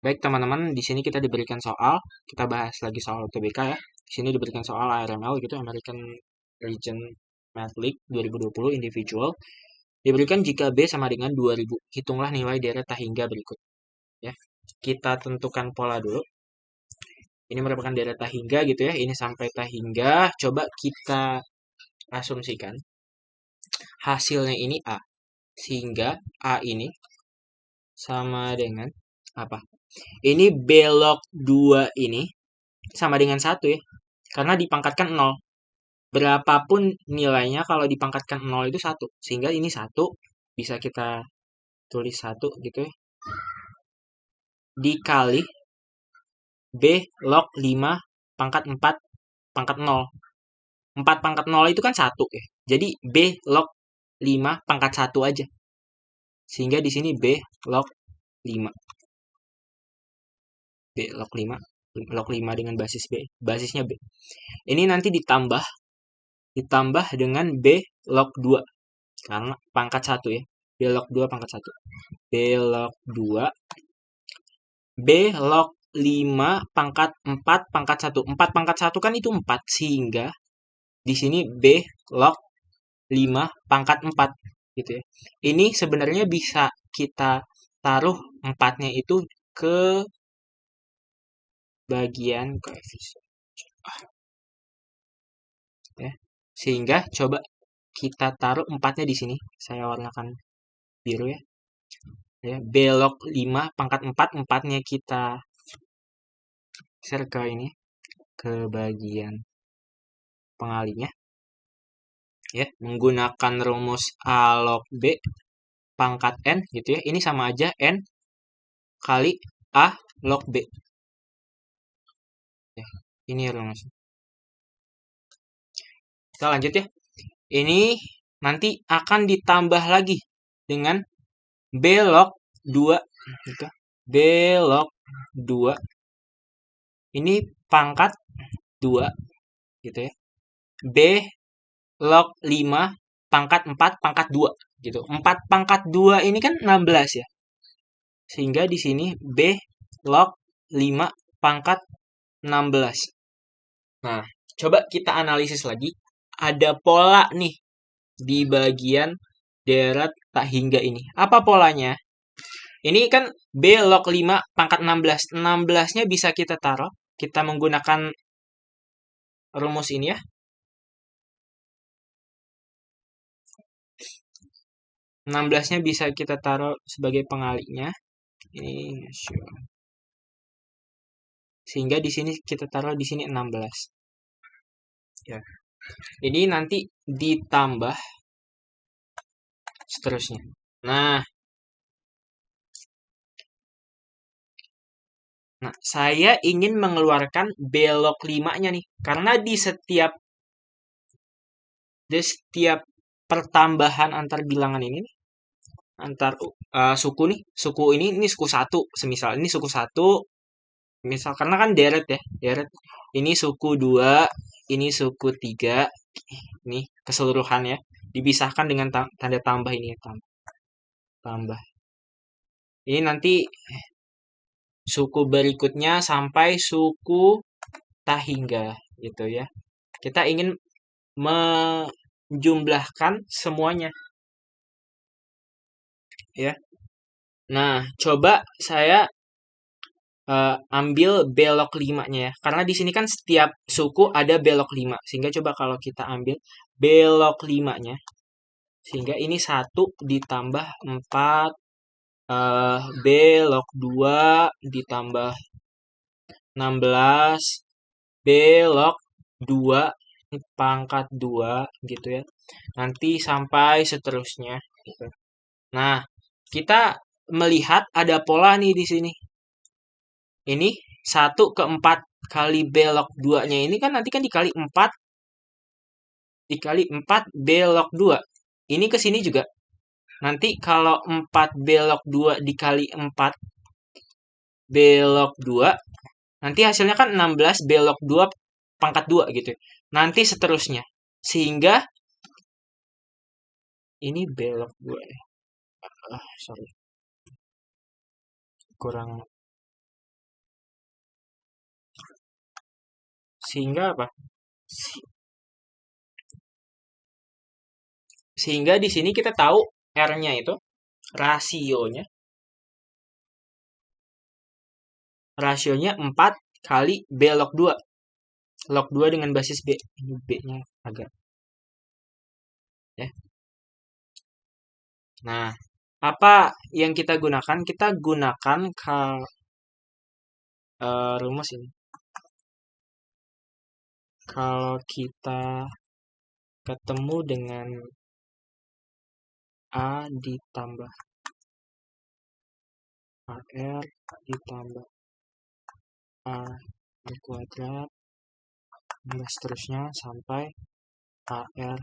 Baik teman-teman, di sini kita diberikan soal, kita bahas lagi soal UTBK ya. Di sini diberikan soal ARML gitu, American Region Math League 2020 individual. Diberikan jika B sama dengan 2000, hitunglah nilai deret tak hingga berikut. Ya, kita tentukan pola dulu. Ini merupakan deret tak hingga gitu ya. Ini sampai tak hingga. Coba kita asumsikan hasilnya ini A, sehingga A ini sama dengan apa? Ini belok 2 ini sama dengan 1 ya. Karena dipangkatkan 0. Berapapun nilainya kalau dipangkatkan 0 itu 1. Sehingga ini 1 bisa kita tulis 1 gitu ya. Dikali B log 5 pangkat 4 pangkat 0. 4 pangkat 0 itu kan 1 ya. Jadi B log 5 pangkat 1 aja. Sehingga di sini B log 5. B log 5. Log 5 dengan basis B. Basisnya B. Ini nanti ditambah dengan B log 2. Karena pangkat 1 ya. B log 2 pangkat 1. B log 2. B log 5 pangkat 4 pangkat 1. 4 pangkat 1 kan itu 4. Sehingga di sini B log 5 pangkat 4. Gitu ya. Ini sebenarnya bisa kita taruh 4-nya itu ke bagian koefisien. Ya. Sehingga coba kita taruh 4-nya di sini. Saya warnakan biru ya. Ya, B log 5 pangkat 4, 4-nya kita share ini ke bagian pengalinya. Ya, menggunakan rumus A log B pangkat N gitu ya. Ini sama aja N kali A log B. Ya, ini rumusnya. Kita lanjut ya. Ini nanti akan ditambah lagi dengan B log 2 gitu. B log 2 ini pangkat 2 gitu ya. B log 5 pangkat 4 pangkat 2 gitu. 4 pangkat 2 ini kan 16 ya. Sehingga di sini B log 5 pangkat 16. Nah, coba kita analisis lagi. Ada pola nih di bagian deret tak hingga ini. Apa polanya? Ini kan B log 5 pangkat 16. 16-nya bisa kita taruh. Kita menggunakan rumus ini ya. 16-nya bisa kita taruh sebagai pengalinya. Ini sehingga di sini kita taruh di sini 16. Ya. Ini nanti ditambah seterusnya. Nah, saya ingin mengeluarkan belok 5-nya nih. Karena di setiap pertambahan antar bilangan ini nih, antar suku nih, suku ini suku 1, semisal ini suku 1, misal karena kan deret ya, deret. Ini suku 2, ini suku 3, ini keseluruhan ya. Dipisahkan dengan tanda tambah ini ya, tambah. Ini nanti suku berikutnya sampai suku tahingga gitu ya. Kita ingin menjumlahkan semuanya. Ya. Nah, coba saya ambil belok 5-nya ya. Karena di sini kan setiap suku ada belok 5. Sehingga coba kalau kita ambil belok 5-nya. Sehingga ini 1 ditambah 4 belok 2 ditambah 16 belok 2 pangkat 2 gitu ya. Nanti sampai seterusnya gitu. Nah, kita melihat ada pola nih di sini. Ini 1 ke 4 kali belok 2-nya ini kan nanti kan dikali 4 belok 2. Ini ke sini juga. Nanti kalau 4 belok 2 dikali 4 belok 2, nanti hasilnya kan 16 belok 2 pangkat 2 gitu. Nanti seterusnya. Sehingga ini belok 2 ya. Sorry. Kurang Sehingga apa? Sehingga di sini kita tahu R-nya itu rasionya 4 kali B log 2. Log 2 dengan basis B. Ini B-nya agak ya. Nah, apa yang kita gunakan? Kita gunakan rumus ini. Kalau kita ketemu dengan A ditambah AR ditambah AR kuadrat dan seterusnya sampai AR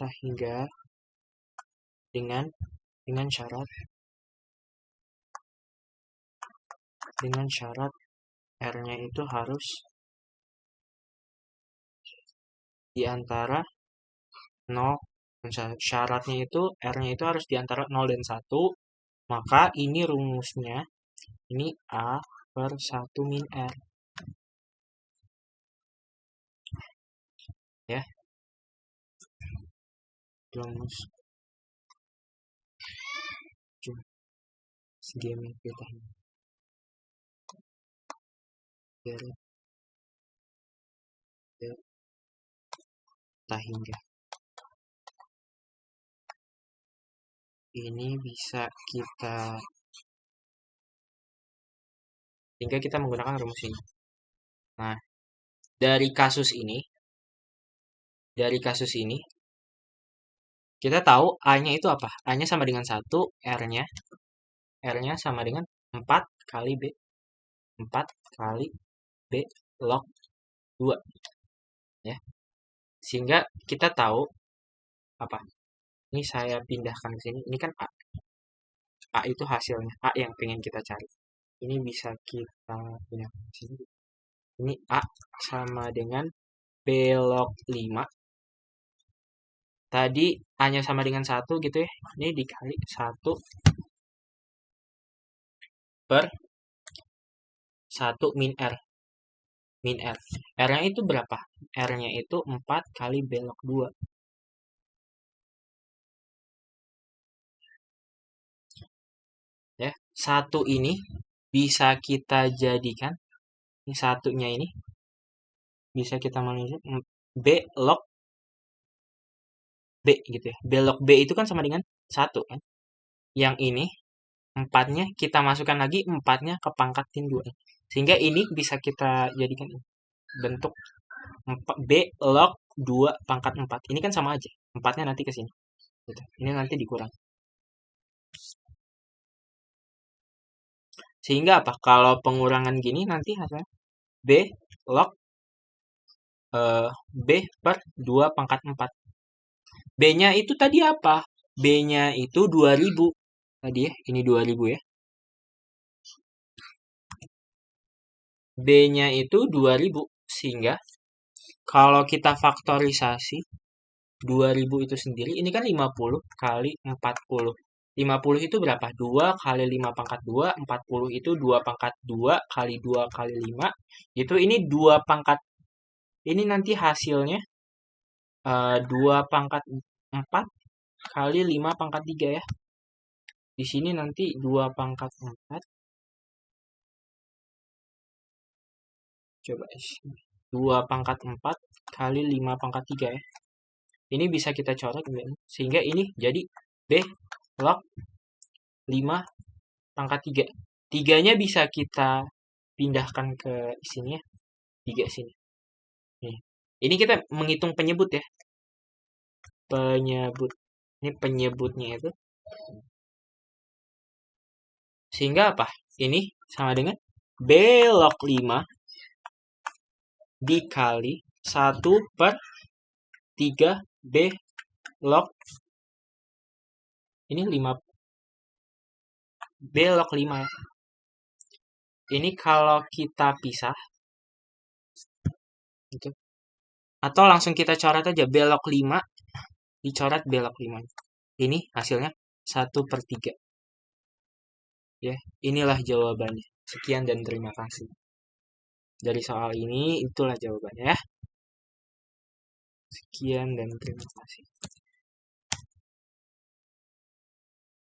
hingga dengan syarat R-nya itu harus di antara 0. Syaratnya itu R-nya itu harus di antara 0 dan 1. Maka ini rumusnya, ini A per 1 min R. Ya. Rumus. Segini kita. Hingga. Ini bisa hingga kita menggunakan rumus ini. Nah, dari kasus ini kita tahu A-nya itu apa? A-nya sama dengan 1, R-nya sama dengan 4 kali B. 4 kali B log 2. Ya. Sehingga kita tahu apa? Ini saya pindahkan ke sini. Ini kan A. A itu hasilnya. A yang pengen kita cari. Ini bisa kita pindahkan ke sini. Ini A sama dengan B log 5. Tadi A-nya sama dengan 1 gitu ya. Ini dikali 1 per 1 min R. R-nya itu berapa? R-nya itu 4 kali B log 2. Ya, 1 ini bisa kita jadikan, ini satunya ini bisa kita menulis B log B gitu ya. B log B itu kan sama dengan 1 kan. Yang ini 4-nya kita masukkan lagi 4-nya ke pangkatin 2. Sehingga ini bisa kita jadikan bentuk B log 2 pangkat 4. Ini kan sama aja. 4-nya nanti ke sini. Gitu. Ini nanti dikurang. Sehingga apa? Kalau pengurangan gini nanti hasilnya B log B per 2 pangkat 4. B-nya itu tadi apa? B-nya itu 2000. Tadi ya, ini 2000 ya. B-nya itu 2000. Sehingga kalau kita faktorisasi 2000 itu sendiri, ini kan 50 kali 40. 50 itu berapa? 2 kali 5 pangkat 2. 40 itu 2 pangkat 2 kali 2 kali 5. Itu ini 2 pangkat. Ini nanti hasilnya 2 pangkat 4 kali 5 pangkat 3 ya. Di sini nanti 2 pangkat 4. Coba 2 pangkat 4 kali 5 pangkat 3 ya. Ini bisa kita coret sehingga ini jadi B log 5 pangkat 3. 3-nya bisa kita pindahkan ke sini ya. 3 sini. Nih. Ini kita menghitung penyebut ya. Ini penyebutnya itu. Sehingga apa? Ini sama dengan B log 5 dikali 1 per 3 B log ini 5 B log 5 ya. Ini kalau kita pisah gitu. Atau langsung kita coret aja B log 5 dicoret B log 5. Ini hasilnya 1 per 3. Ya, inilah jawabannya. Sekian dan terima kasih. Dari soal ini itulah jawabannya ya. Sekian dan terima kasih.